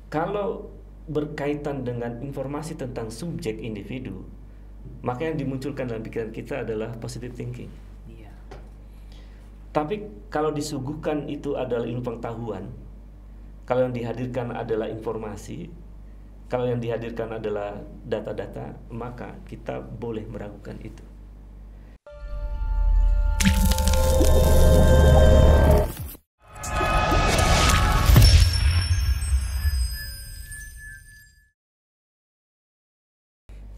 Kalau berkaitan dengan informasi tentang subjek individu, maka yang dimunculkan dalam pikiran kita adalah positive thinking. Iya. Tapi kalau disuguhkan itu adalah ilmu pengetahuan, kalau yang dihadirkan adalah informasi, kalau yang dihadirkan adalah data-data, maka kita boleh meragukan itu.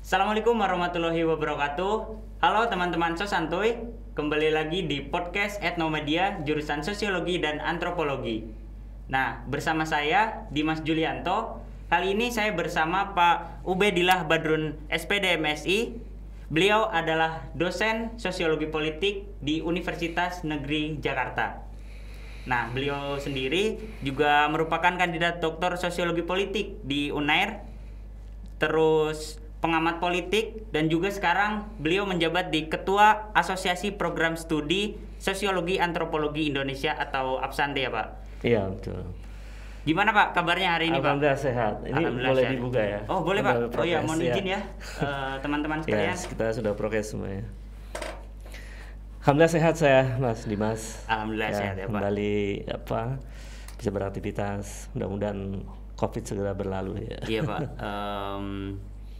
Assalamualaikum warahmatullahi wabarakatuh. Halo teman-teman Sosantuy, kembali lagi di podcast Etnomedia jurusan Sosiologi dan Antropologi. Nah, bersama saya Dimas Julianto. Kali ini saya bersama Pak Ubedillah Badrun SPD MSI. Beliau adalah dosen Sosiologi Politik di Universitas Negeri Jakarta. Nah, beliau sendiri juga merupakan kandidat doktor Sosiologi Politik di UNAIR. Terus pengamat politik, dan juga sekarang beliau menjabat di Ketua Asosiasi Program Studi Sosiologi Antropologi Indonesia atau APSANDE ya Pak? Iya, betul. Gimana Pak kabarnya hari ini Pak? Alhamdulillah sehat. Ini Alhamdulillah boleh sehat. dibuka ya? Oh boleh Sudah Pak. Oh iya, prokes, mohon izin ya teman-teman sekalian. Yes, kita sudah prokes semuanya. Alhamdulillah sehat saya, Mas Dimas. Alhamdulillah sehat ya Pak. Kembali bisa beraktivitas. Mudah-mudahan COVID segera berlalu ya. Iya Pak.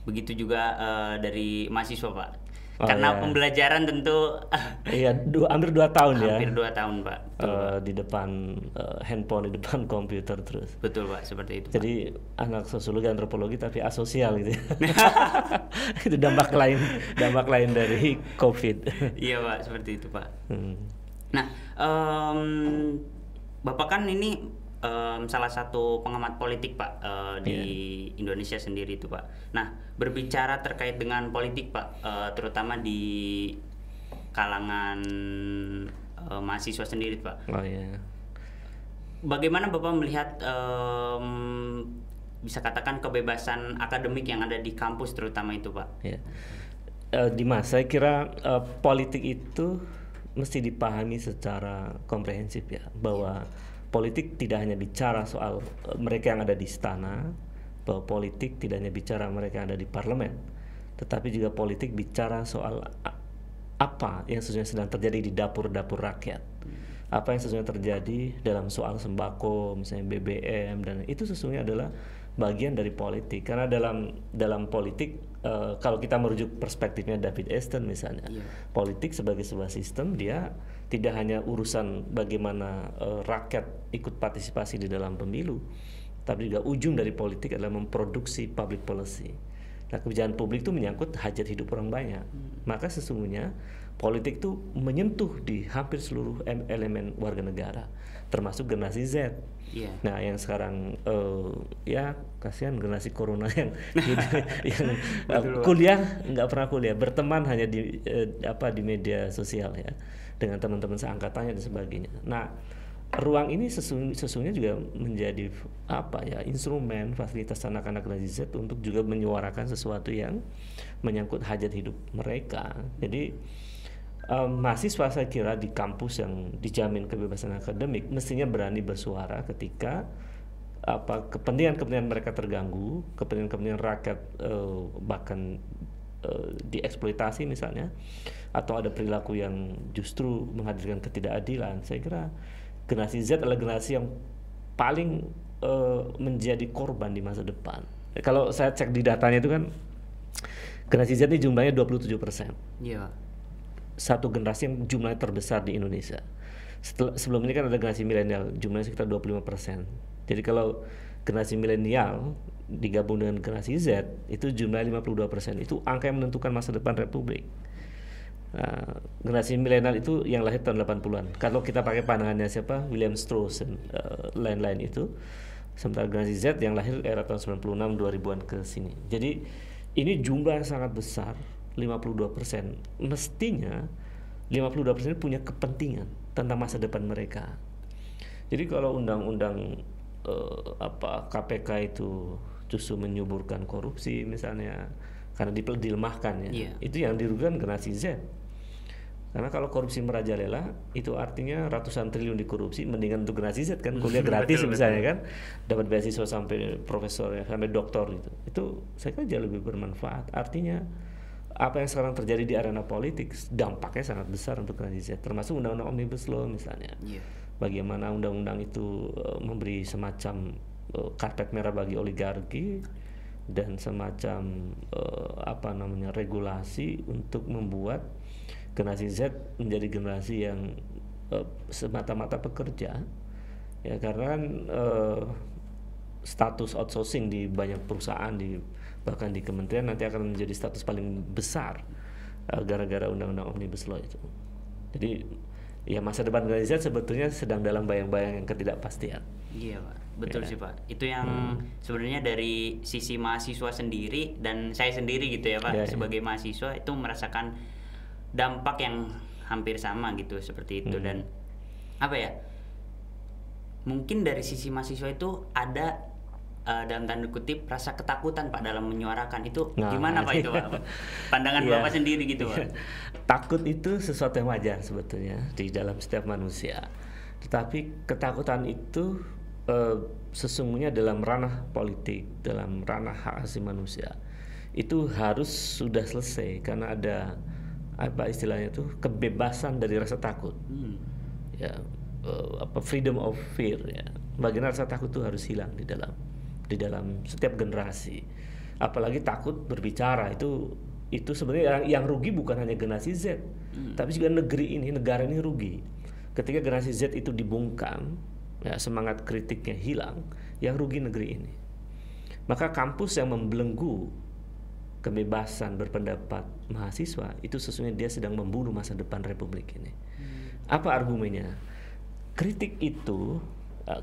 Begitu juga dari mahasiswa Pak. Oh, Karena iya. pembelajaran tentu Iya, hampir 2 tahun ya. hampir 2 tahun Pak. Di depan handphone, di depan komputer terus. Betul Pak, seperti itu. Pak. Jadi anak sosiologi antropologi tapi asosial gitu. Itu dampak lain dari COVID. Iya Pak, seperti itu Pak. Hmm. Nah, Bapak kan ini salah satu pengamat politik Pak di Indonesia sendiri itu Pak. Nah, berbicara terkait dengan politik Pak, terutama di kalangan mahasiswa sendiri Pak. Oh iya. Bagaimana Bapak melihat bisa katakan kebebasan akademik yang ada di kampus terutama itu Pak? Ya. Dimas, saya kira politik itu mesti dipahami secara komprehensif ya, bahwa politik tidak hanya bicara soal mereka yang ada di istana, bahwa politik tidak hanya bicara mereka yang ada di parlemen, tetapi juga politik bicara soal apa yang sesungguhnya sedang terjadi di dapur-dapur rakyat, apa yang sesungguhnya terjadi dalam soal sembako, misalnya BBM, dan itu sesungguhnya adalah bagian dari politik. Karena dalam politik, kalau kita merujuk perspektifnya David Easton misalnya, politik sebagai sebuah sistem, dia tidak hanya urusan bagaimana rakyat ikut partisipasi di dalam pemilu, tapi juga ujung dari politik adalah memproduksi public policy. Nah, kebijakan publik itu menyangkut hajat hidup orang banyak. Maka sesungguhnya politik itu menyentuh di hampir seluruh elemen warga negara, termasuk generasi Z. Nah, yang sekarang ya kasihan generasi corona yang kuliah nggak pernah kuliah, berteman hanya di media sosial ya, dengan teman-teman seangkatannya dan sebagainya. Nah, ruang ini sesungguhnya juga menjadi instrumen fasilitas anak-anak generasi Z untuk juga menyuarakan sesuatu yang menyangkut hajat hidup mereka. Jadi mahasiswa saya kira di kampus yang dijamin kebebasan akademik mestinya berani bersuara ketika kepentingan-kepentingan mereka terganggu, kepentingan-kepentingan rakyat bahkan dieksploitasi misalnya, atau ada perilaku yang justru menghadirkan ketidakadilan. Saya kira generasi Z adalah generasi yang paling menjadi korban di masa depan. Kalau saya cek di datanya itu kan generasi Z ini jumlahnya 27%. Iya. Satu generasi yang jumlahnya terbesar di Indonesia. Sebelum ini kan ada generasi milenial, jumlahnya sekitar 25%. Jadi kalau generasi milenial digabung dengan generasi Z, itu jumlahnya 52%. Itu angka yang menentukan masa depan Republik. Nah, generasi milenial itu yang lahir tahun 80-an. Kalau kita pakai pandangannya siapa? William Strauss dan lain-lain itu. Sementara generasi Z yang lahir era tahun 96 2000-an ke sini. Jadi ini jumlah yang sangat besar, 52%. Mestinya 52% punya kepentingan tentang masa depan mereka. Jadi kalau undang-undang KPK itu justru menyuburkan korupsi misalnya, karena dilemahkan ya, itu yang dirugikan generasi Z. Karena kalau korupsi merajalela itu artinya ratusan triliun dikorupsi, mendingan untuk generasi Z kan kuliah gratis misalnya kan, dapat beasiswa sampai profesor ya, sampai doktor gitu. Itu saya kira jauh lebih bermanfaat. Artinya apa yang sekarang terjadi di arena politik dampaknya sangat besar untuk generasi Z, termasuk undang-undang Omnibus Law misalnya. Bagaimana undang-undang itu memberi semacam karpet merah bagi oligarki dan semacam regulasi untuk membuat generasi Z menjadi generasi yang semata-mata pekerja ya, karena status outsourcing di banyak perusahaan bahkan di kementerian nanti akan menjadi status paling besar gara-gara undang-undang Omnibus Law itu. Jadi ya masa depan generasi Z sebetulnya sedang dalam bayang-bayang yang ketidakpastian. Iya Pak, betul sih Pak. Itu yang sebenarnya dari sisi mahasiswa sendiri dan saya sendiri gitu ya Pak, sebagai mahasiswa itu merasakan dampak yang hampir sama gitu seperti itu. Dan apa ya, mungkin dari sisi mahasiswa itu ada dalam tanda kutip rasa ketakutan Pak dalam menyuarakan itu. Gimana Pak itu Pak? Pandangan Bapak sendiri gitu Pak. Takut itu sesuatu yang wajar sebetulnya di dalam setiap manusia, tetapi ketakutan itu sesungguhnya dalam ranah politik, dalam ranah hak asasi manusia itu harus sudah selesai, karena ada apa istilahnya itu kebebasan dari rasa takut. Ya, freedom of fear ya. Bagaimana rasa takut itu harus hilang di dalam setiap generasi. Apalagi takut berbicara itu sebenarnya yang rugi bukan hanya generasi Z, tapi juga negara ini rugi. Ketika generasi Z itu dibungkam, ya, semangat kritiknya hilang, yang rugi negeri ini. Maka kampus yang membelenggu kebebasan berpendapat mahasiswa itu sesungguhnya dia sedang membunuh masa depan republik ini. Apa argumennya? Kritik itu,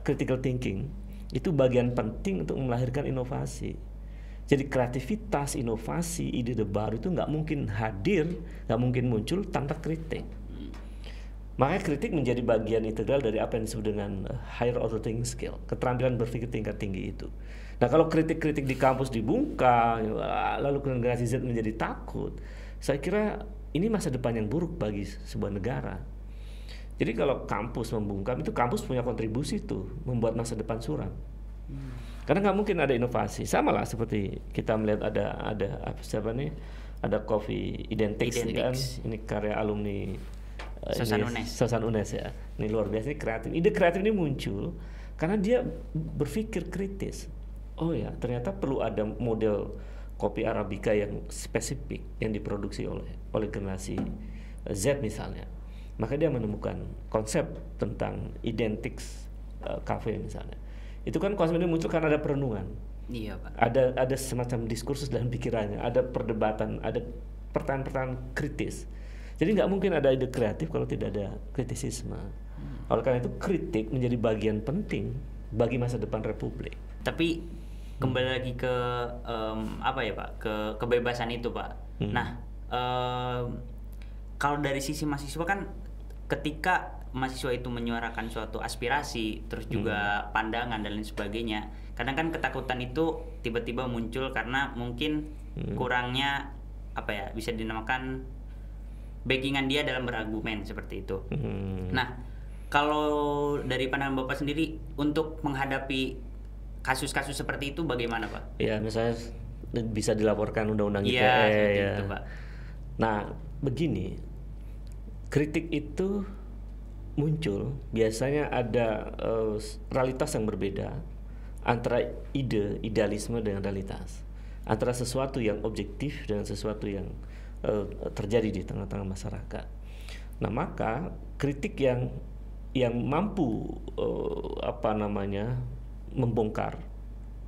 critical thinking itu bagian penting untuk melahirkan inovasi. Jadi kreativitas, inovasi, ide baru itu nggak mungkin hadir, nggak mungkin muncul tanpa kritik. Makanya kritik menjadi bagian integral dari apa yang disebut dengan higher order thinking skill, keterampilan berpikir tingkat tinggi itu. Nah kalau kritik-kritik di kampus dibungkam, lalu generasi Z menjadi takut, saya kira ini masa depan yang buruk bagi sebuah negara. Jadi kalau kampus membungkam, itu kampus punya kontribusi tuh membuat masa depan suram. Karena nggak mungkin ada inovasi. Sama lah seperti kita melihat ada Coffee Identics. Kan, ini karya alumni Sosan Unes ya. Ini luar biasa, ini kreatif. Ide kreatif ini muncul karena dia berpikir kritis. Oh ya, ternyata perlu ada model kopi Arabica yang spesifik yang diproduksi oleh generasi Z misalnya. Maka dia menemukan konsep tentang Identics cafe misalnya. Itu kan konsep ini muncul karena ada perenungan. Iya, Pak. Ada semacam diskursus dalam pikirannya, ada perdebatan, ada pertanyaan-pertanyaan kritis. Jadi nggak mungkin ada ide kreatif kalau tidak ada kritisisme. Oleh karena itu kritik menjadi bagian penting bagi masa depan republik. Tapi kembali lagi ke ke kebebasan itu Pak. Nah kalau dari sisi mahasiswa kan ketika mahasiswa itu menyuarakan suatu aspirasi terus juga pandangan dan lain sebagainya, kadang kan ketakutan itu tiba-tiba muncul karena mungkin kurangnya bisa dinamakan backingan dia dalam berargumen seperti itu. Nah, kalau dari pandangan Bapak sendiri untuk menghadapi kasus-kasus seperti itu bagaimana, Pak? Ya, misalnya bisa dilaporkan undang-undang ITE. Iya, itu, Pak. Nah, begini, kritik itu muncul biasanya ada realitas yang berbeda antara idealisme dengan realitas, antara sesuatu yang objektif dengan sesuatu yang terjadi di tengah-tengah masyarakat. Nah, maka kritik yang mampu membongkar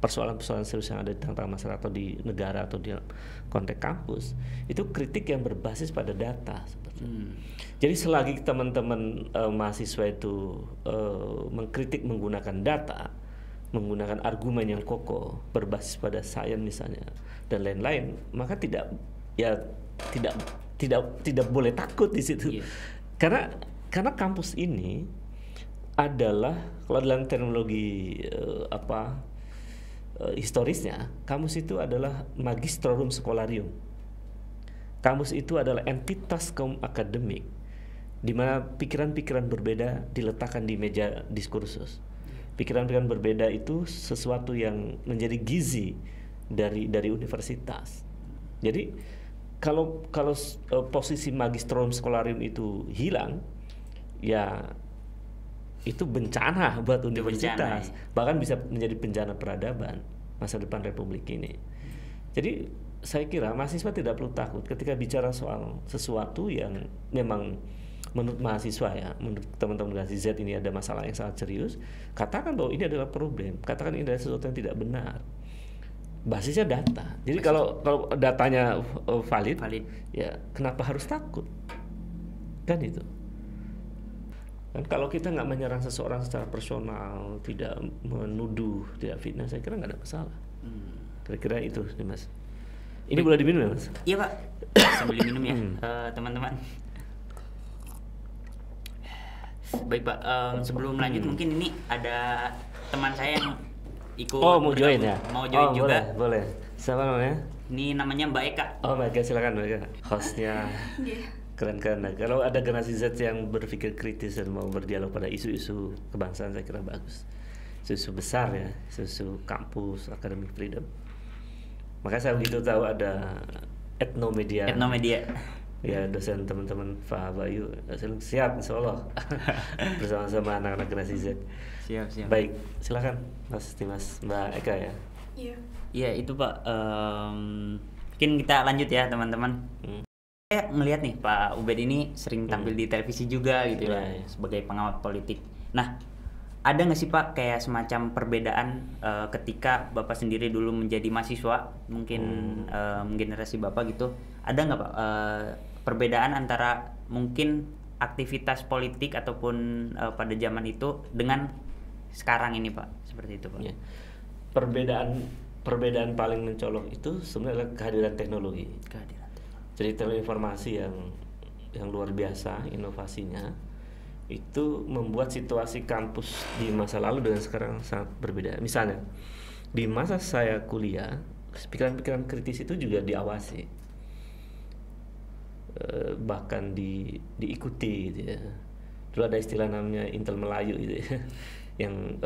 persoalan-persoalan serius yang ada di tengah-tengah masyarakat atau di negara atau di konteks kampus, itu kritik yang berbasis pada data sebetulnya. Jadi selagi teman-teman mahasiswa itu mengkritik menggunakan data, menggunakan argumen yang kokoh berbasis pada sains misalnya dan lain-lain, maka tidak boleh takut di situ. Karena kampus ini adalah, kalau dalam teknologi historisnya, kampus itu adalah magistrorum scholarium. Kampus itu adalah entitas kaum akademik di mana pikiran-pikiran berbeda diletakkan di meja diskursus. Pikiran-pikiran berbeda itu sesuatu yang menjadi gizi dari universitas. Jadi kalau posisi magisterium scholarium itu hilang, ya itu bencana buat universitas, bahkan bisa menjadi bencana peradaban masa depan Republik ini. Jadi saya kira mahasiswa tidak perlu takut ketika bicara soal sesuatu yang memang menurut mahasiswa ya, menurut teman-teman generasi Z ini ada masalah yang sangat serius. Katakan bahwa ini adalah problem, katakan ini adalah sesuatu yang tidak benar. Basisnya data. Jadi kalau datanya valid, ya kenapa harus takut? Kan itu. Dan kalau kita nggak menyerang seseorang secara personal, tidak menuduh, tidak fitnah, saya kira nggak ada masalah. Kira-kira itu, nih Mas. Ini boleh diminum ya, Mas? Iya Pak. Sambil diminum ya, teman-teman. Baik Pak. Sebelum lanjut mungkin ini ada teman saya yang ikut. Oh, mau join ya? Mau join juga. Boleh. Siapa namanya? Ini namanya Mbak Eka. Oh, Mbak Eka, silakan Mbak Eka. Hostnya keren-keren. Nah, kalau ada generasi Z yang berpikir kritis dan mau berdialog pada isu-isu kebangsaan, saya kira bagus. Isu-isu besar ya, isu-isu kampus, academic freedom. Makanya saya begitu tahu ada etnomedia. Ya, dosen teman-teman Pak Bayu siap insya Allah bersama-sama anak-anak generasi Z. Siap. Baik, silakan Mas Dimas, Mbak Eka ya. Iya itu Pak. Mungkin kita lanjut ya teman-teman. Saya ngelihat nih Pak Ubed ini sering tampil di televisi juga gitu ya, sebagai pengawat politik. Nah, ada nggak sih Pak kayak semacam perbedaan ketika Bapak sendiri dulu menjadi mahasiswa, mungkin generasi Bapak gitu, ada nggak Pak perbedaan antara mungkin aktivitas politik ataupun pada zaman itu dengan sekarang ini Pak, seperti itu Pak? Ya. Perbedaan paling mencolok itu sebenarnya kehadiran teknologi. Jadi informasi yang luar biasa inovasinya itu membuat situasi kampus di masa lalu dengan sekarang sangat berbeda. Misalnya di masa saya kuliah, pikiran-pikiran kritis itu juga diawasi, bahkan diikuti gitu ya. Dulu ada istilah namanya Intel Melayu gitu ya, yang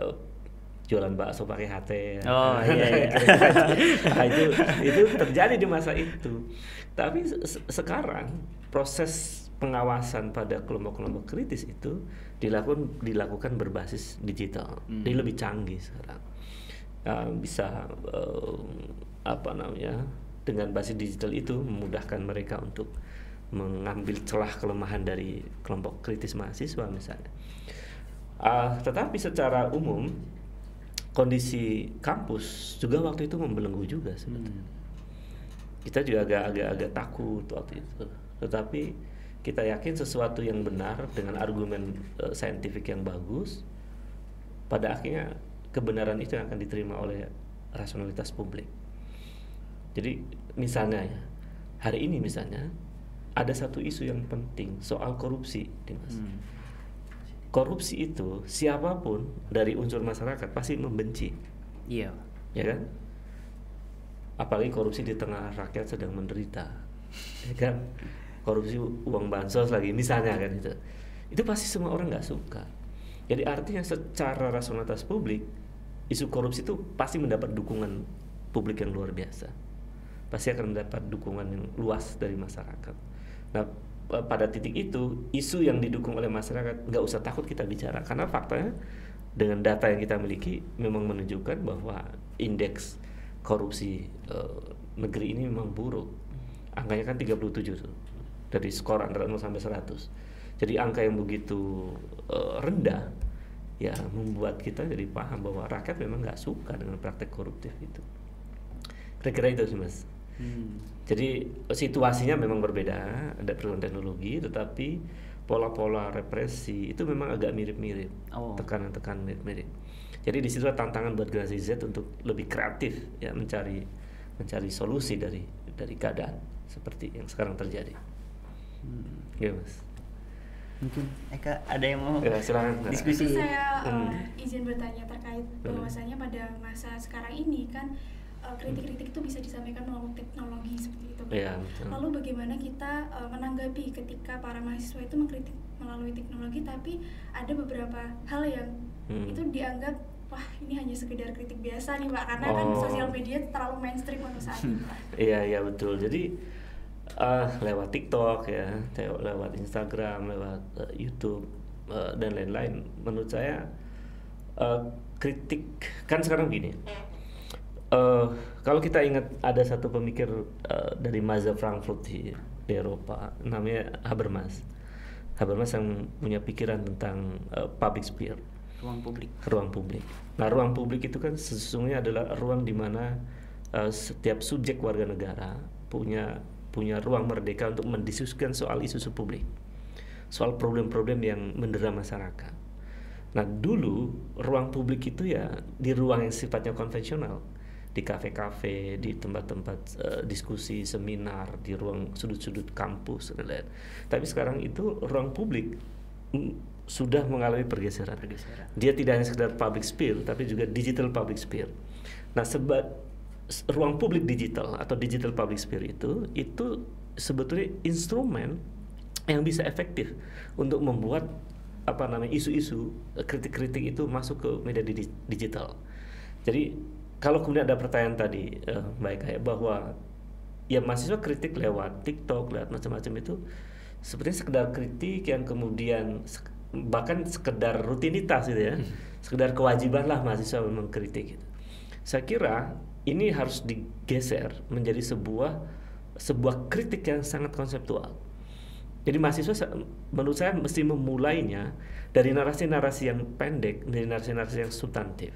jualan bakso pakai HT. Oh iya. Nah, itu terjadi di masa itu. Tapi sekarang proses pengawasan pada kelompok-kelompok kritis itu dilakukan berbasis digital. Dia lebih canggih sekarang. Bisa dengan basis digital itu memudahkan mereka untuk mengambil celah kelemahan dari kelompok kritis mahasiswa misalnya. Tetapi secara umum kondisi kampus juga waktu itu membelenggu juga sebetulnya. Kita juga agak takut waktu itu. Tetapi kita yakin sesuatu yang benar dengan argumen saintifik yang bagus, pada akhirnya kebenaran itu yang akan diterima oleh rasionalitas publik. Jadi misalnya ya, hari ini misalnya ada satu isu yang penting soal korupsi, Dimas. Korupsi itu siapapun dari unsur masyarakat pasti membenci. Iya. Ya kan? Apalagi korupsi di tengah rakyat sedang menderita. Ya kan? Korupsi uang bansos lagi misalnya kan itu. Itu pasti semua orang nggak suka. Jadi artinya secara rasionalitas publik, isu korupsi itu pasti mendapat dukungan publik yang luar biasa. Pasti akan mendapat dukungan yang luas dari masyarakat. Nah, pada titik itu isu yang didukung oleh masyarakat nggak usah takut kita bicara, karena faktanya dengan data yang kita miliki memang menunjukkan bahwa indeks korupsi negeri ini memang buruk. Angkanya kan 37 tuh, dari skor antara 0 sampai 100. Jadi angka yang begitu rendah ya membuat kita jadi paham bahwa rakyat memang nggak suka dengan praktek koruptif itu. Kira-kira itu sih Mas. Jadi situasinya memang berbeda, ada perkembangan teknologi, tetapi pola-pola represi itu memang agak mirip-mirip, tekanan-tekanan mirip-mirip. Jadi di situ tantangan buat generasi Z untuk lebih kreatif ya, mencari solusi dari keadaan seperti yang sekarang terjadi. Ya Mas. Mungkin Eka ada yang mau silakan diskusi. Saya izin bertanya terkait bahwasanya pada masa sekarang ini kan kritik-kritik itu bisa disampaikan melalui teknologi seperti itu. Iya, betul. Lalu bagaimana kita menanggapi ketika para mahasiswa itu mengkritik melalui teknologi, tapi ada beberapa hal yang itu dianggap wah ini hanya sekedar kritik biasa nih Pak, karena kan sosial media terlalu mainstream untuk saat ini Pak. Iya betul. Jadi lewat TikTok ya, lewat Instagram, lewat YouTube dan lain-lain. Menurut saya kritik kan sekarang gini. Kalau kita ingat ada satu pemikir dari Mazhab Frankfurt di Eropa, namanya Habermas. Habermas yang punya pikiran tentang public sphere, ruang publik. Nah, ruang publik itu kan sesungguhnya adalah ruang di mana setiap subjek warga negara punya ruang merdeka untuk mendiskusikan soal isu-isu publik, soal problem-problem yang mendera masyarakat. Nah, dulu ruang publik itu ya di ruang yang sifatnya konvensional, di kafe-kafe, di tempat-tempat diskusi, seminar, di ruang sudut-sudut kampus dan lain-lain. Tapi sekarang itu ruang publik sudah mengalami pergeseran. Dia tidak hanya sekedar public sphere, tapi juga digital public sphere. Nah, ruang publik digital atau digital public sphere itu sebetulnya instrumen yang bisa efektif untuk membuat isu-isu, kritik-kritik itu masuk ke media digital. Jadi kalau kemudian ada pertanyaan tadi, kayak bahwa ya mahasiswa kritik lewat TikTok, lewat macam-macam itu sepertinya sekedar kritik yang kemudian bahkan sekedar rutinitas gitu ya, sekedar kewajiban lah mahasiswa memang kritik gitu. Saya kira ini harus digeser menjadi sebuah kritik yang sangat konseptual. Jadi mahasiswa menurut saya mesti memulainya dari narasi-narasi yang pendek, dari narasi-narasi yang substantif.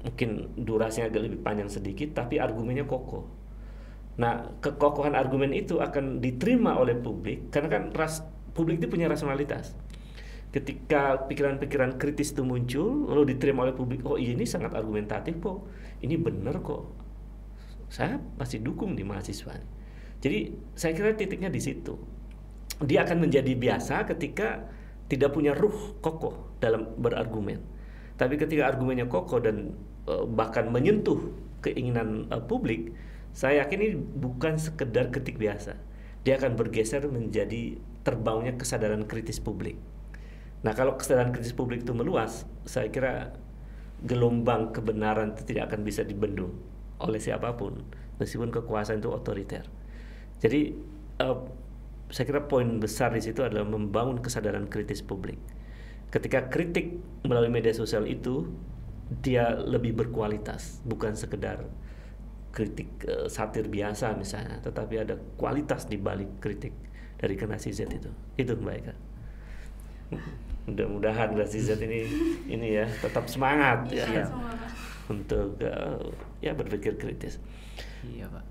Mungkin durasinya agak lebih panjang sedikit, tapi argumennya kokoh. Nah, kekokohan argumen itu akan diterima oleh publik, karena kan publik itu punya rasionalitas. Ketika pikiran-pikiran kritis itu muncul, lalu diterima oleh publik, oh ini sangat argumentatif kok, ini benar kok, saya pasti dukung di mahasiswa. Jadi saya kira titiknya di situ. Dia akan menjadi biasa ketika tidak punya ruh kokoh dalam berargumen. Tapi ketika argumennya kokoh dan bahkan menyentuh keinginan publik, saya yakin ini bukan sekedar kritik biasa. Dia akan bergeser menjadi terbangunnya kesadaran kritis publik. Nah, kalau kesadaran kritis publik itu meluas, saya kira gelombang kebenaran itu tidak akan bisa dibendung oleh siapapun, meskipun kekuasaan itu otoriter. Jadi saya kira poin besar di situ adalah membangun kesadaran kritis publik. Ketika kritik melalui media sosial itu dia lebih berkualitas, bukan sekedar kritik satir biasa misalnya, tetapi ada kualitas di balik kritik dari generasi Z itu. Itu Mbak Eka. Mudah-mudahan generasi Z ini ya tetap semangat ya untuk ya berpikir kritis. Iya Pak.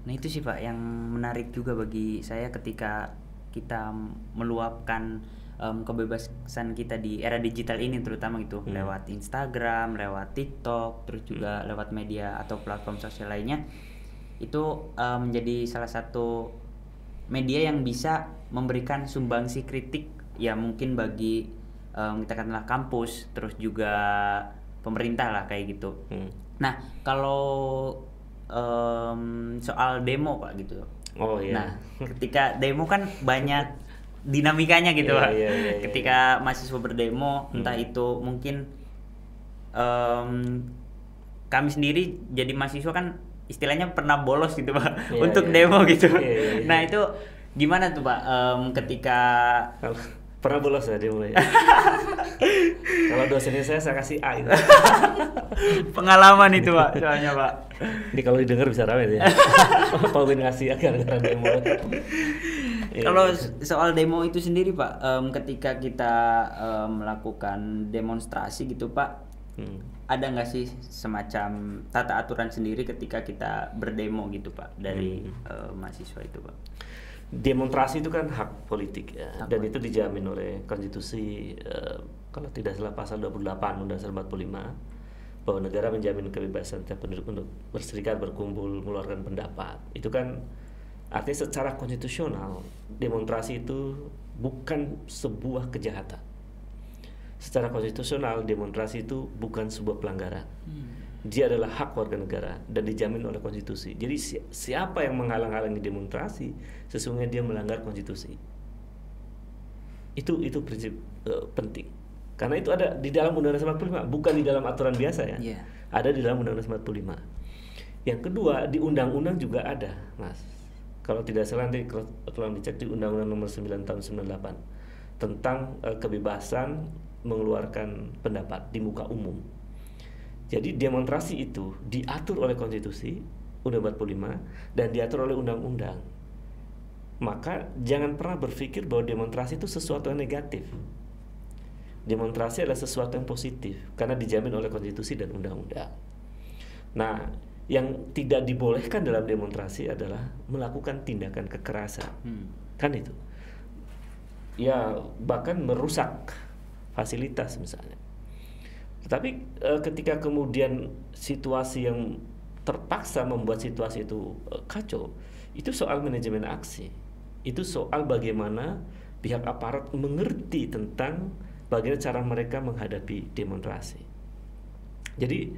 Nah itu sih Pak yang menarik juga bagi saya ketika kita meluapkan kebebasan kita di era digital ini, terutama gitu lewat Instagram, lewat TikTok, terus juga lewat media atau platform sosial lainnya, itu menjadi salah satu media yang bisa memberikan sumbangsi kritik ya mungkin bagi kita katakanlah kampus, terus juga pemerintah lah kayak gitu. Nah kalau soal demo Pak gitu. Oh iya. Nah ketika demo kan banyak dinamikanya gitu Pak. Ketika mahasiswa berdemo, entah itu mungkin kami sendiri jadi mahasiswa kan istilahnya pernah bolos gitu Pak untuk demo gitu. Nah itu gimana tuh Pak ketika pernah bolos ya demo ya? Kalau dosennya saya kasih A itu. Pengalaman itu Pak, soalnya Pak. Ini kalau didengar bisa rame ya. Pak Win ngasih gara-gara demo. Kalau soal demo itu sendiri Pak, ketika kita melakukan demonstrasi gitu Pak, ada nggak sih semacam tata aturan sendiri ketika kita berdemo gitu Pak dari mahasiswa itu Pak? Demonstrasi itu kan hak politik ya, dan itu dijamin oleh konstitusi kalau tidak salah pasal 28 Undang-Undang 45 bahwa negara menjamin kebebasan setiap penduduk untuk berserikat, berkumpul, mengeluarkan pendapat. Itu kan artinya secara konstitusional demonstrasi itu bukan sebuah kejahatan. Secara konstitusional demonstrasi itu bukan sebuah pelanggaran. dia adalah hak warga negara dan dijamin oleh konstitusi. Jadi siapa yang menghalang-halangi demonstrasi, sesungguhnya dia melanggar konstitusi. Itu prinsip penting. Karena itu ada di dalam Undang-Undang 45, bukan di dalam aturan biasa ya. Yeah. Ada di dalam Undang-Undang 45. Yang kedua, di undang-undang juga ada, Mas. Kalau tidak salah nanti tolong dicek di Undang-Undang Nomor 9 tahun 98 tentang kebebasan mengeluarkan pendapat di muka umum. Jadi demonstrasi itu diatur oleh konstitusi Undang-Undang 45 dan diatur oleh undang-undang. Maka jangan pernah berpikir bahwa demonstrasi itu sesuatu yang negatif. Demonstrasi adalah sesuatu yang positif karena dijamin oleh konstitusi dan undang-undang. Nah, yang tidak dibolehkan dalam demonstrasi adalah melakukan tindakan kekerasan. Kan itu. Ya, bahkan merusak fasilitas misalnya. Tetapi ketika kemudian situasi yang terpaksa membuat situasi itu kacau, itu soal manajemen aksi. Itu soal bagaimana pihak aparat mengerti tentang bagaimana cara mereka menghadapi demonstrasi. Jadi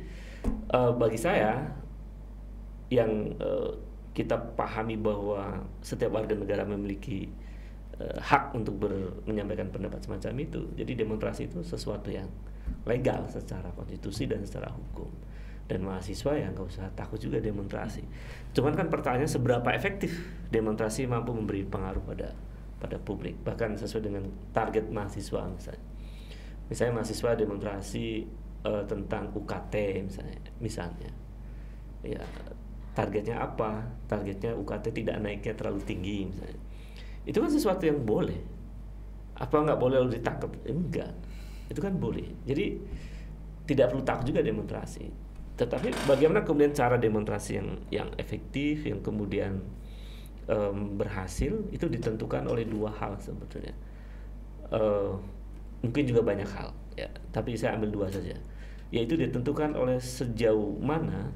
bagi saya yang kita pahami bahwa setiap warga negara memiliki hak untuk menyampaikan pendapat semacam itu. Jadi demonstrasi itu sesuatu yang legal secara konstitusi dan secara hukum. Dan mahasiswa ya nggak usah takut juga demonstrasi. Cuman kan pertanyaannya seberapa efektif demonstrasi mampu memberi pengaruh pada publik, bahkan sesuai dengan target mahasiswa misalnya. Misalnya mahasiswa demonstrasi tentang UKT misalnya. Ya, targetnya apa? Targetnya UKT tidak naiknya terlalu tinggi misalnya. Itu kan sesuatu yang boleh. Apa nggak boleh lalu ditangkap? Enggak. Itu kan boleh. Jadi tidak perlu takut juga demonstrasi. Tetapi bagaimana kemudian cara demonstrasi yang efektif, yang kemudian berhasil, itu ditentukan oleh dua hal sebetulnya. Mungkin juga banyak hal, ya. Tapi saya ambil dua saja. Yaitu ditentukan oleh sejauh mana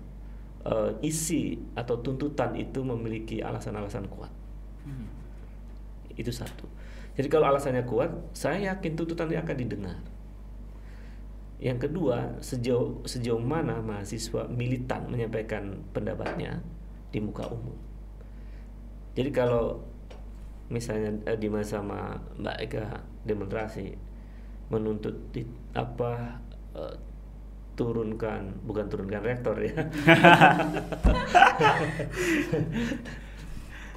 isi atau tuntutan itu memiliki alasan-alasan kuat. Itu satu. Jadi kalau alasannya kuat, saya yakin tuntutannya akan didengar. Yang kedua, sejauh mana mahasiswa militan menyampaikan pendapatnya di muka umum. Jadi kalau misalnya Dimas sama Mbak Eka demonstrasi menuntut bukan turunkan rektor ya.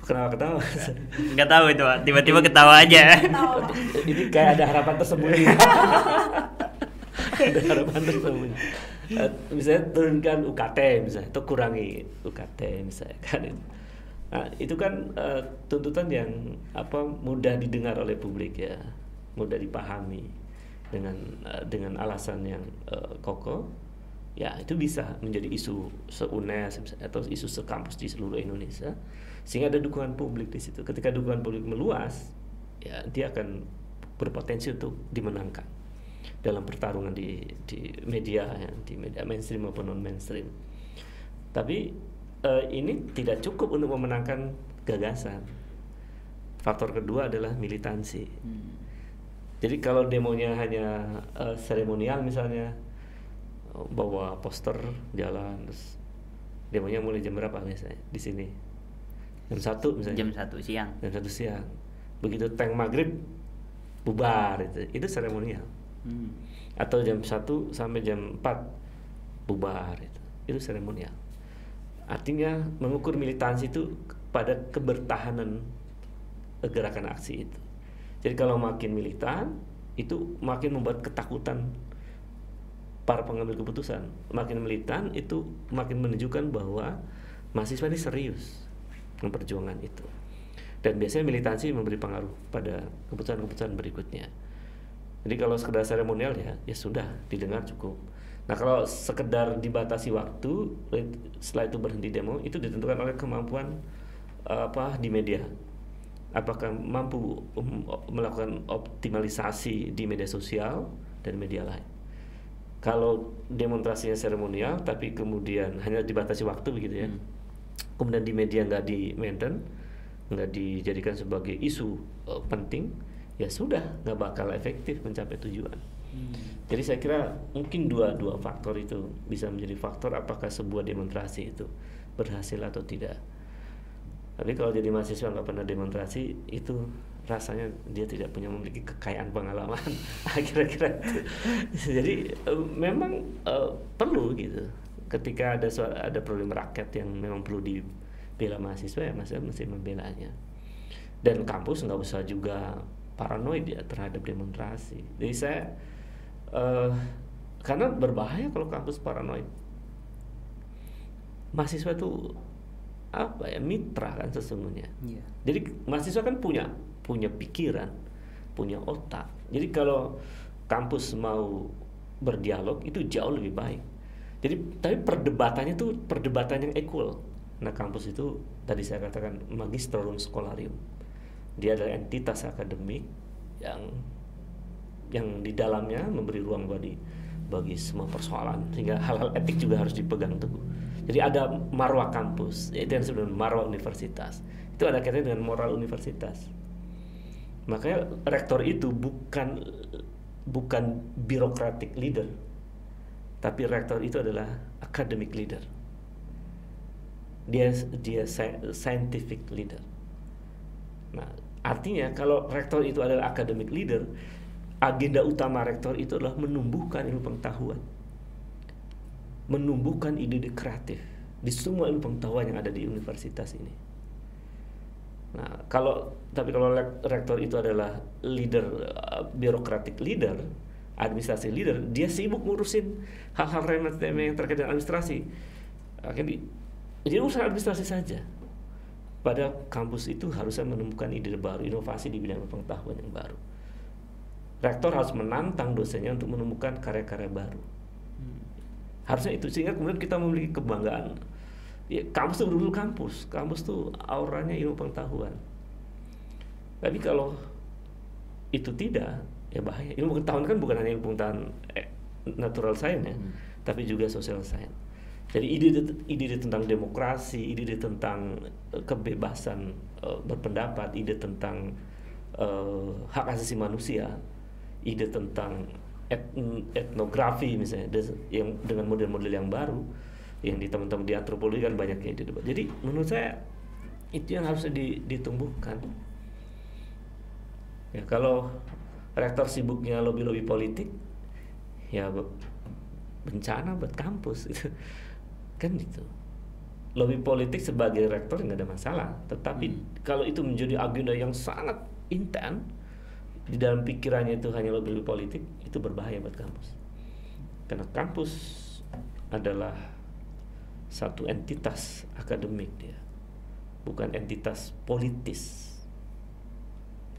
Kenapa ketawa? Nggak tahu itu, Pak. Tiba-tiba ketawa aja. Ini kayak ada harapan tersembunyi. Ada harapan tersembunyi. Misalnya turunkan UKT misalnya, atau kurangi UKT misalnya kan. Nah, itu kan tuntutan yang mudah didengar oleh publik ya, mudah dipahami dengan alasan yang kokoh. Ya, itu bisa menjadi isu se-UNES atau isu sekampus di seluruh Indonesia, sehingga ada dukungan publik di situ. Ketika dukungan publik meluas, ya dia akan berpotensi untuk dimenangkan dalam pertarungan di media ya, di media mainstream maupun non mainstream. Tapi ini tidak cukup untuk memenangkan gagasan. Faktor kedua adalah militansi. Jadi kalau demonya hanya seremonial misalnya, bawa poster jalan, terus demonya mulai jam berapa biasanya di sini? Jam 1 misalnya. Jam 1 siang. Jam 1 siang. Begitu teng maghrib bubar itu seremonial. Atau jam 1 sampai jam 4 bubar itu seremonial. Artinya mengukur militansi itu pada kebertahanan gerakan aksi itu. Jadi kalau makin militan itu makin membuat ketakutan para pengambil keputusan. Makin militan itu makin menunjukkan bahwa mahasiswa ini serius memperjuangkan itu. Dan biasanya militansi memberi pengaruh pada keputusan-keputusan berikutnya. Jadi kalau sekedar seremonial ya sudah didengar cukup. Nah, kalau sekedar dibatasi waktu setelah itu berhenti demo, itu ditentukan oleh kemampuan di media. Apakah mampu melakukan optimalisasi di media sosial dan media lain. Kalau demonstrasinya seremonial tapi kemudian hanya dibatasi waktu begitu ya, kemudian di media nggak di-maintain, nggak dijadikan sebagai isu penting, ya sudah nggak bakal efektif mencapai tujuan. Jadi saya kira mungkin dua faktor itu bisa menjadi faktor apakah sebuah demonstrasi itu berhasil atau tidak. Tapi kalau jadi mahasiswa nggak pernah demonstrasi, itu rasanya dia tidak punya memiliki kekayaan pengalaman. Kira-kira itu. Jadi memang perlu gitu. Ketika ada problem rakyat yang memang perlu dibela mahasiswa, ya mahasiswa mesti membelanya. Dan kampus nggak usah juga paranoid ya terhadap demonstrasi. Jadi saya karena berbahaya kalau kampus paranoid. Mahasiswa itu apa ya, mitra kan sesungguhnya. Jadi mahasiswa kan punya pikiran, punya otak. Jadi kalau kampus mau berdialog itu jauh lebih baik. Jadi tapi perdebatannya itu perdebatan yang equal. Nah, kampus itu tadi saya katakan magisterium scholarium. Dia adalah entitas akademik yang di dalamnya memberi ruang bagi semua persoalan, sehingga hal-hal etik juga harus dipegang teguh. Jadi ada marwah kampus, yaitu yang disebut marwah universitas. Itu ada kaitannya dengan moral universitas. Makanya rektor itu bukan birokratik leader, tapi rektor itu adalah academic leader. Dia scientific leader. Nah, artinya kalau rektor itu adalah academic leader, agenda utama rektor itu adalah menumbuhkan ilmu pengetahuan, menumbuhkan ide-ide kreatif di semua ilmu pengetahuan yang ada di universitas ini. Nah, tapi kalau rektor itu adalah leader, birokratik leader, administrasi leader, dia sibuk ngurusin hal-hal remeh-temeh yang terkait dengan administrasi. Jadi urusan administrasi saja. Pada kampus itu harusnya menemukan ide baru, inovasi di bidang pengetahuan yang baru. Rektor harus menantang dosennya untuk menemukan karya-karya baru. Harusnya itu, sehingga kemudian kita memiliki kebanggaan. Ya, kampus itu betul-betul kampus tuh auranya ilmu pengetahuan. Tapi kalau itu tidak, ya bahaya. Ilmu pengetahuan kan bukan hanya ilmu pengetahuan natural science ya, tapi juga social science. Jadi ide tentang demokrasi, ide tentang kebebasan berpendapat, ide tentang hak asasi manusia, ide tentang etnografi misalnya, yang dengan model-model yang baru yang di teman-teman di antropologi kan banyak ide debat. Jadi menurut saya itu yang harus ditumbuhkan. Ya, kalau rektor sibuknya lobby-lobby politik, ya bencana buat kampus gitu. Kan gitu. Lobby politik sebagai rektor nggak ada masalah, tetapi kalau itu menjadi agenda yang sangat intens, di dalam pikirannya itu hanya lobby politik, itu berbahaya buat kampus. Karena kampus adalah satu entitas akademik dia, bukan entitas politis.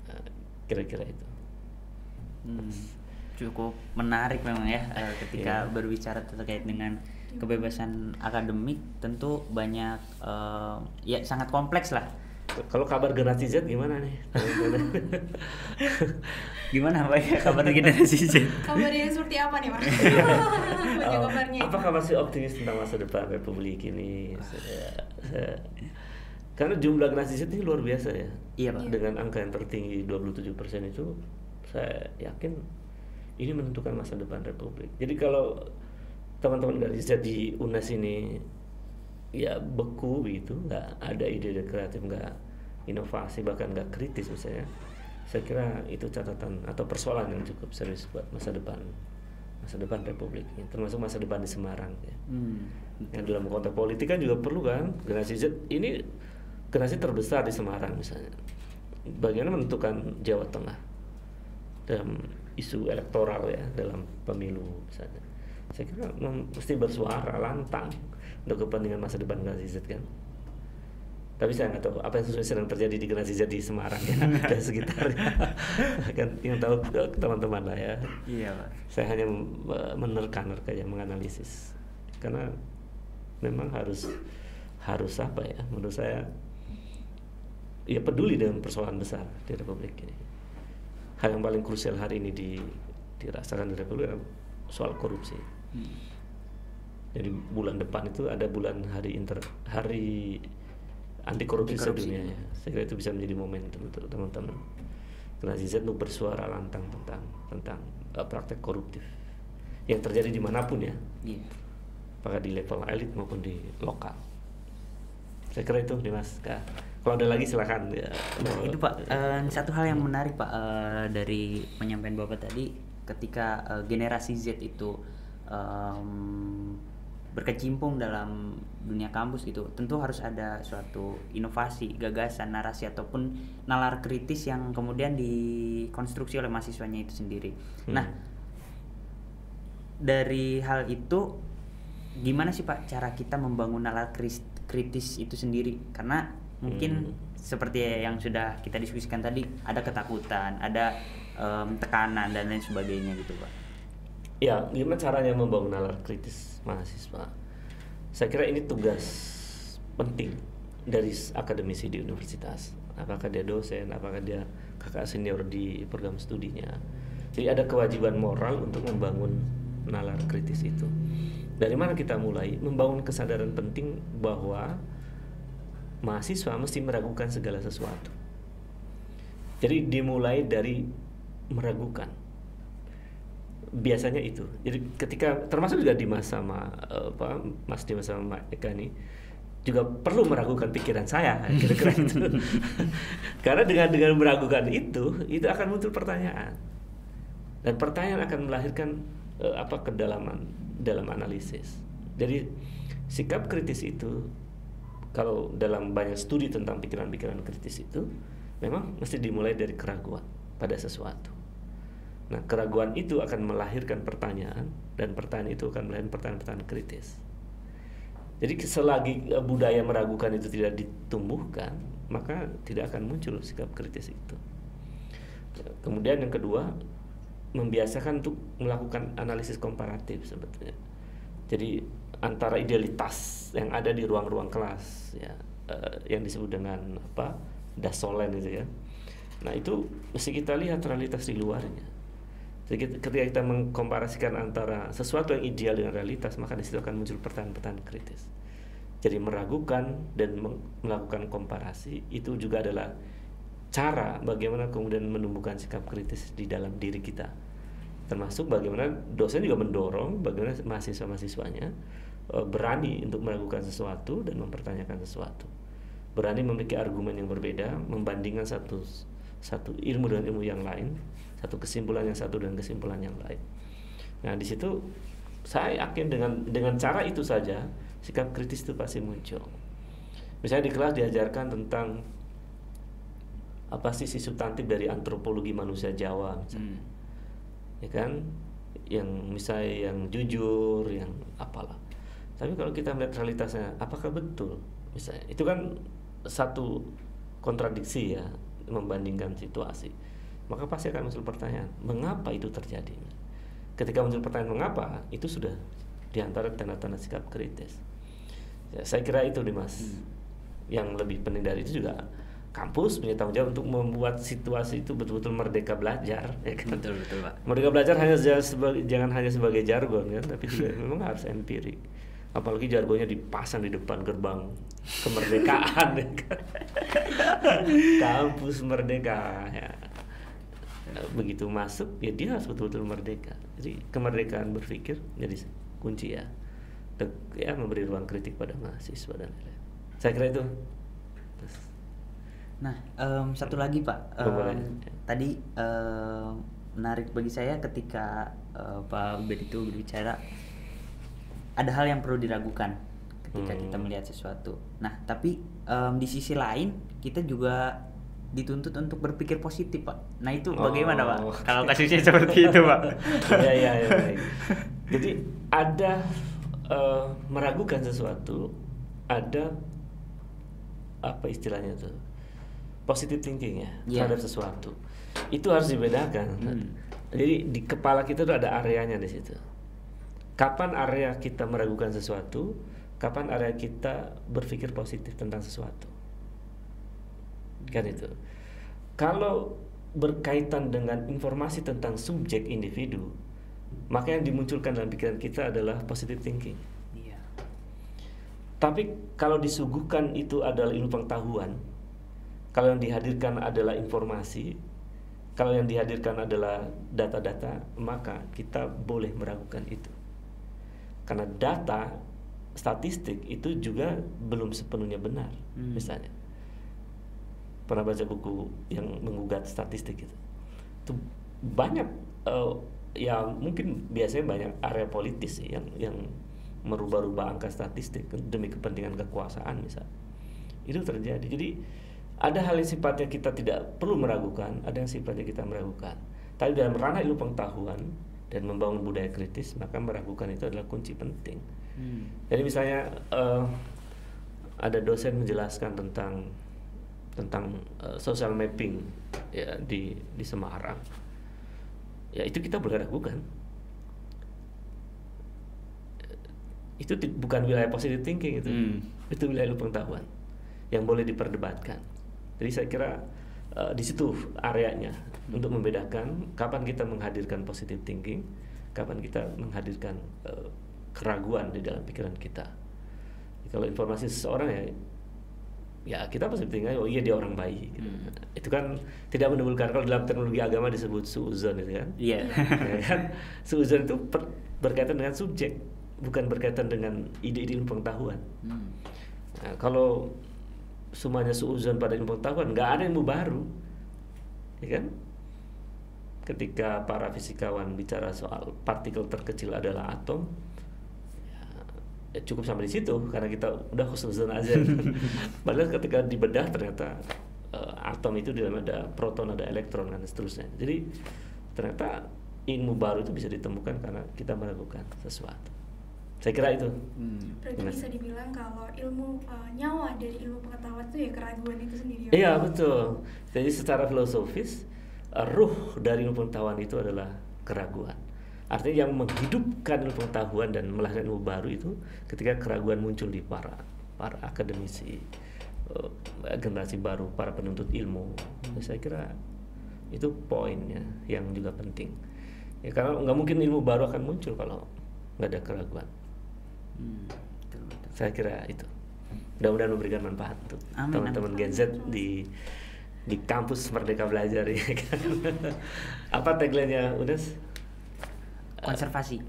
Nah, kira-kira itu. Cukup menarik memang ya ketika berbicara terkait dengan kebebasan akademik, tentu banyak ya sangat kompleks lah. Kalau kabar generasi Z gimana nih? Gimana Pak ya kabar generasi Z? Kabarnya seperti apa nih Pak? Kabarnya. Apakah masih optimis tentang masa depan Republik ini? Karena jumlah generasi Z ini luar biasa ya. Iya Pak. Dengan angka yang tertinggi 27% itu, saya yakin ini menentukan masa depan Republik. Jadi kalau teman-teman generasi Z di UNAS ini ya beku gitu, nggak ada ide kreatif, nggak inovasi, bahkan nggak kritis misalnya, saya kira itu catatan atau persoalan yang cukup serius buat masa depan Republik ini, termasuk masa depan di Semarang ya. Yang dalam konteks politik kan juga perlu kan, generasi Z ini generasi terbesar di Semarang misalnya, bagaimana menentukan Jawa Tengah dalam isu elektoral ya, dalam pemilu misalnya. Saya kira mesti bersuara lantang untuk kepentingan masa depan generasi Z kan. Tapi saya nggak tahu apa yang sedang terjadi di generasi Z di Semarang ya dan sekitarnya. Kan yang tahu teman-teman lah ya. Iya Pak. Saya hanya menerka-nerka ya, menganalisis. Karena memang harus apa ya? Menurut saya ya peduli dengan persoalan besar di Republik ini. Hal yang paling krusial hari ini dirasakan di Republik adalah soal korupsi. Jadi bulan depan itu ada bulan hari anti korupsi sedunia ya. Saya kira itu bisa menjadi momentum untuk teman-teman generasi Z untuk bersuara lantang tentang praktek koruptif yang terjadi dimanapun ya, apakah di level elit maupun di lokal. Saya kira itu nih Mas. Kalau ada lagi silakan ya. Itu Pak, satu hal yang menarik Pak dari penyampaian Bapak tadi, ketika generasi Z itu berkecimpung dalam dunia kampus gitu, tentu harus ada suatu inovasi, gagasan, narasi ataupun nalar kritis yang kemudian dikonstruksi oleh mahasiswanya itu sendiri. Nah, dari hal itu gimana sih Pak cara kita membangun nalar kritis itu sendiri? Karena mungkin seperti yang sudah kita diskusikan tadi, ada ketakutan, ada tekanan dan lain sebagainya gitu Pak. Ya, gimana caranya membangun nalar kritis mahasiswa? Saya kira ini tugas penting dari akademisi di universitas. Apakah dia dosen, apakah dia kakak senior di program studinya. Jadi ada kewajiban moral untuk membangun nalar kritis itu. Dari mana kita mulai? Membangun kesadaran penting bahwa mahasiswa mesti meragukan segala sesuatu. Jadi dimulai dari meragukan. Biasanya itu. Jadi ketika termasuk juga di masa Mas di masa Mbak Eka ini juga perlu meragukan pikiran saya, kira-kira itu. Karena dengan meragukan itu akan muncul pertanyaan. Dan pertanyaan akan melahirkan kedalaman dalam analisis. Jadi sikap kritis itu, kalau dalam banyak studi tentang pikiran-pikiran kritis itu, memang mesti dimulai dari keraguan pada sesuatu. Nah, keraguan itu akan melahirkan pertanyaan, dan pertanyaan itu akan melahirkan pertanyaan-pertanyaan kritis. Jadi selagi budaya meragukan itu tidak ditumbuhkan, maka tidak akan muncul sikap kritis itu. Kemudian yang kedua, membiasakan untuk melakukan analisis komparatif sebetulnya. Jadi antara idealitas yang ada di ruang-ruang kelas ya, yang disebut dengan dasolen itu ya. Nah, itu mesti kita lihat realitas di luarnya. Jadi ketika kita mengkomparasikan antara sesuatu yang ideal dengan realitas, maka di situ akan muncul pertanyaan-pertanyaan kritis. Jadi meragukan dan melakukan komparasi itu juga adalah cara bagaimana kemudian menumbuhkan sikap kritis di dalam diri kita. Termasuk bagaimana dosen juga mendorong bagaimana mahasiswa-mahasiswanya berani untuk meragukan sesuatu dan mempertanyakan sesuatu. Berani memiliki argumen yang berbeda, membandingkan satu ilmu dengan ilmu yang lain, satu kesimpulan yang satu dengan kesimpulan yang lain. Nah, di situ saya yakin dengan cara itu saja sikap kritis itu pasti muncul. Misalnya di kelas diajarkan tentang apa sih isi substantif dari antropologi manusia Jawa misalnya. Ya kan, yang misalnya yang jujur, yang apalah. Tapi kalau kita melihat realitasnya, apakah betul? Misalnya, itu kan satu kontradiksi ya, membandingkan situasi. Maka pasti akan muncul pertanyaan, mengapa itu terjadi? Ketika muncul pertanyaan mengapa, itu sudah diantara tanda-tanda sikap kritis. Ya, saya kira itu nih Mas. Yang lebih penting dari itu juga kampus punya tanggung jawab untuk membuat situasi itu betul-betul merdeka belajar, ya kan? Betul Pak. Merdeka belajar jangan hanya sebagai jargon kan, tapi juga memang harus empirik. Apalagi jargonnya dipasang di depan gerbang kemerdekaan, ya kan? Kampus merdeka, ya. Begitu masuk, ya dia harus betul-betul merdeka. Jadi kemerdekaan berpikir jadi kunci ya. Ya memberi ruang kritik pada mahasiswa dan lain-lain. Saya kira itu. Nah, satu lagi Pak, tadi menarik bagi saya ketika Pak Ubed itu berbicara ada hal yang perlu diragukan ketika kita melihat sesuatu. Nah, tapi di sisi lain kita juga dituntut untuk berpikir positif Pak. Nah, itu bagaimana Pak? Kalau kasusnya seperti itu Pak? Ya. Jadi ada meragukan sesuatu, ada apa istilahnya tuh? Positive thinking ya terhadap sesuatu. Itu harus dibedakan. Jadi di kepala kita tuh ada areanya di situ. Kapan area kita meragukan sesuatu, kapan area kita berpikir positif tentang sesuatu. Kan itu. Kalau berkaitan dengan informasi tentang subjek individu, maka yang dimunculkan dalam pikiran kita adalah positive thinking. Tapi kalau disuguhkan itu adalah ilmu pengetahuan, kalau yang dihadirkan adalah informasi, kalau yang dihadirkan adalah data-data, maka kita boleh meragukan itu. Karena data statistik itu juga belum sepenuhnya benar. Misalnya, pernah baca buku yang menggugat statistik itu banyak ya mungkin biasanya banyak area politis sih yang merubah-rubah angka statistik demi kepentingan kekuasaan misalnya. Itu terjadi. Jadi ada hal yang sifatnya kita tidak perlu meragukan, ada yang sifatnya kita meragukan. Tapi dalam ranah ilmu pengetahuan dan membangun budaya kritis, maka meragukan itu adalah kunci penting. Jadi misalnya ada dosen menjelaskan tentang social mapping ya di Semarang. Ya itu kita boleh ragukan. Itu bukan wilayah positive thinking itu. Itu wilayah ilmu pengetahuan yang boleh diperdebatkan. Jadi saya kira di situ areanya untuk membedakan kapan kita menghadirkan positive thinking, kapan kita menghadirkan keraguan di dalam pikiran kita. Kalau informasi seseorang ya kita positive thinking, oh iya dia orang baik. Gitu. Itu kan tidak menimbulkan, kalau dalam teknologi agama disebut suudzon itu kan. Iya. Ya kan? Suudzon itu berkaitan dengan subjek, bukan berkaitan dengan ide-ide ilmu pengetahuan. Nah, kalau semuanya suudzon pada ilmu pengetahuan, nggak ada ilmu baru, ya kan? Ketika para fisikawan bicara soal partikel terkecil adalah atom, ya cukup sampai di situ karena kita udah khusnuzon aja. Padahal ketika dibedah ternyata atom itu di dalam ada proton, ada elektron dan seterusnya. Jadi ternyata ilmu baru itu bisa ditemukan karena kita meragukan sesuatu. Saya kira itu. Berarti bisa dibilang kalau ilmu nyawa dari ilmu pengetahuan itu ya keraguan itu sendiri. Iya betul. Jadi secara filosofis ruh dari ilmu pengetahuan itu adalah keraguan. Artinya yang menghidupkan ilmu pengetahuan dan melahirkan ilmu baru itu ketika keraguan muncul di para akademisi, generasi baru, para penuntut ilmu. Saya kira itu poinnya yang juga penting. Ya karena nggak mungkin ilmu baru akan muncul kalau nggak ada keraguan. Betul. Saya kira itu. Mudah-mudahan memberikan manfaat untuk teman-teman Gen Z di kampus Merdeka Belajar ya kan. Apa tagline-nya Unes? Konservasi.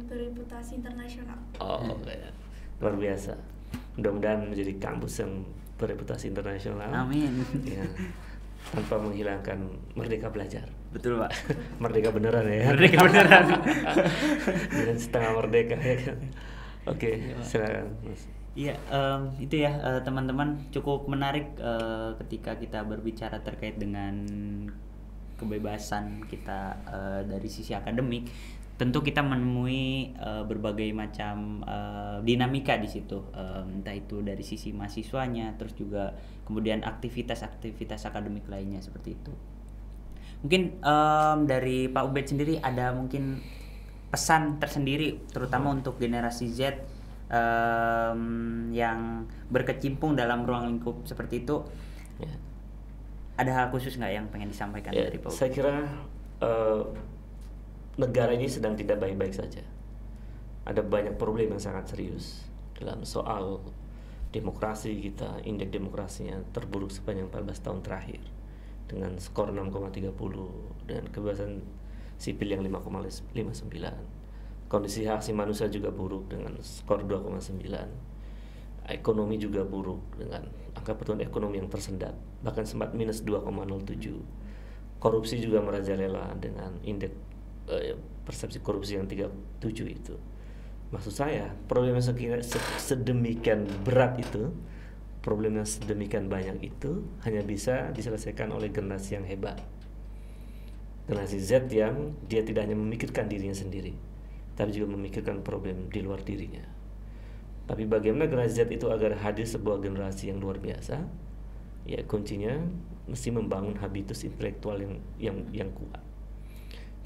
Bereputasi internasional. Oh, ya. Luar biasa. Mudah-mudahan menjadi kampus yang bereputasi internasional. Amin. Ya. Tanpa menghilangkan Merdeka Belajar. Betul Pak. Merdeka beneran ya. Merdeka beneran. Dengan setengah merdeka ya kan. Oke, silakan Mas. Iya, itu ya teman-teman, cukup menarik ketika kita berbicara terkait dengan kebebasan kita dari sisi akademik. Tentu kita menemui berbagai macam dinamika di situ, entah itu dari sisi mahasiswanya, terus juga kemudian aktivitas-aktivitas akademik lainnya seperti itu. Mungkin dari Pak Ubed sendiri ada mungkin pesan tersendiri, terutama untuk generasi Z yang berkecimpung dalam ruang lingkup seperti itu. Ya. Ada hal khusus nggak yang pengen disampaikan dari Pak Ubed? Saya kira negara ini sedang tidak baik-baik saja. Ada banyak problem yang sangat serius dalam soal demokrasi kita. Indeks demokrasinya terburuk sepanjang 14 tahun terakhir dengan skor 6,30 dan kebebasan sipil yang 5,59. Kondisi hak asasi manusia juga buruk dengan skor 2,9. Ekonomi juga buruk dengan angka pertumbuhan ekonomi yang tersendat, bahkan sempat minus 2,07. Korupsi juga merajalela dengan indeks persepsi korupsi yang 37 itu. Maksud saya, problem yang sedemikian berat itu, problem yang sedemikian banyak itu hanya bisa diselesaikan oleh generasi yang hebat. Generasi Z yang dia tidak hanya memikirkan dirinya sendiri, tapi juga memikirkan problem di luar dirinya. Tapi bagaimana generasi Z itu agar hadir sebuah generasi yang luar biasa? Ya kuncinya mesti membangun habitus intelektual yang kuat.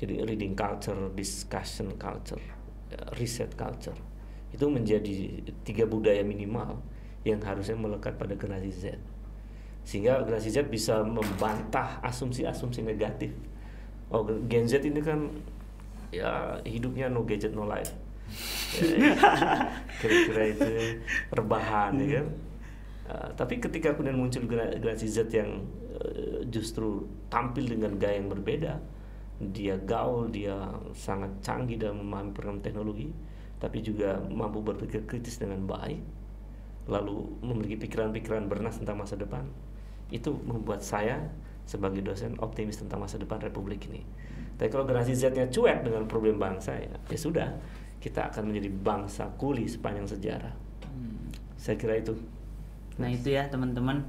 Jadi reading culture, discussion culture, research culture itu menjadi 3 budaya minimal yang harusnya melekat pada generasi Z, sehingga generasi Z bisa membantah asumsi-asumsi negatif. Oh, Gen Z ini kan ya hidupnya no gadget no life. Kira-kira itu rebahan ya kan. Tapi ketika kemudian muncul generasi Z yang justru tampil dengan gaya yang berbeda. Dia gaul, dia sangat canggih dalam memahami perkembangan teknologi, tapi juga mampu berpikir kritis dengan baik, lalu memiliki pikiran-pikiran bernas tentang masa depan. Itu membuat saya sebagai dosen optimis tentang masa depan Republik ini. Tapi kalau generasi Z-nya cuek dengan problem bangsa, ya sudah, kita akan menjadi bangsa kuli sepanjang sejarah. Saya kira itu. Nah itu ya teman-teman,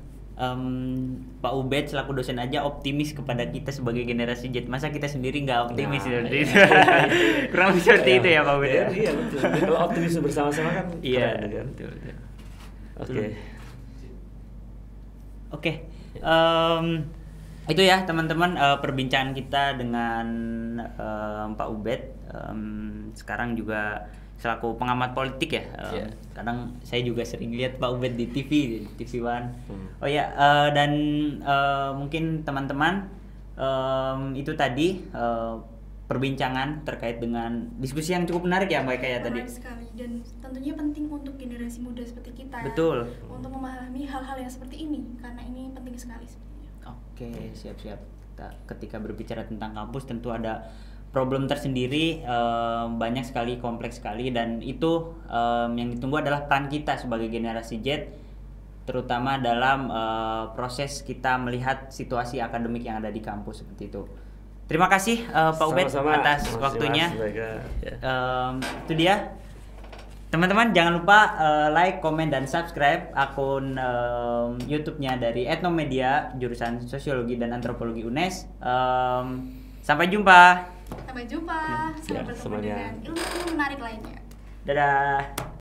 Pak Ubed selaku dosen aja optimis kepada kita sebagai generasi Z, masa kita sendiri nggak optimis seperti itu? Kurang lebih seperti itu ya Pak Ubed ya? Iya betul. Kalau optimis bersama-sama kan iya kan? betul. Oke. Itu ya teman-teman perbincangan kita dengan Pak Ubed. Sekarang juga selaku pengamat politik ya. Kadang saya juga sering lihat Pak Ubed di TV One. Oh ya, dan mungkin teman-teman itu tadi perbincangan terkait dengan diskusi yang cukup menarik ya Mbak Eka ya tadi. Menarik sekali, dan tentunya penting untuk generasi muda seperti kita. Betul. Untuk memahami hal-hal yang seperti ini, karena ini penting sekali sebenarnya. Oke, siap-siap. Ketika berbicara tentang kampus tentu ada problem tersendiri, banyak sekali, kompleks sekali, dan itu yang ditunggu adalah peran kita sebagai generasi Z, terutama dalam proses kita melihat situasi akademik yang ada di kampus seperti itu. Terima kasih Pak Ubed atas waktunya. Itu dia. Teman-teman jangan lupa like, komen, dan subscribe akun YouTube-nya dari Etnomedia jurusan Sosiologi dan Antropologi UNES. Sampai jumpa. Sampai jumpa. Sampai bertemu dengan ilmu menarik lainnya. Dadah.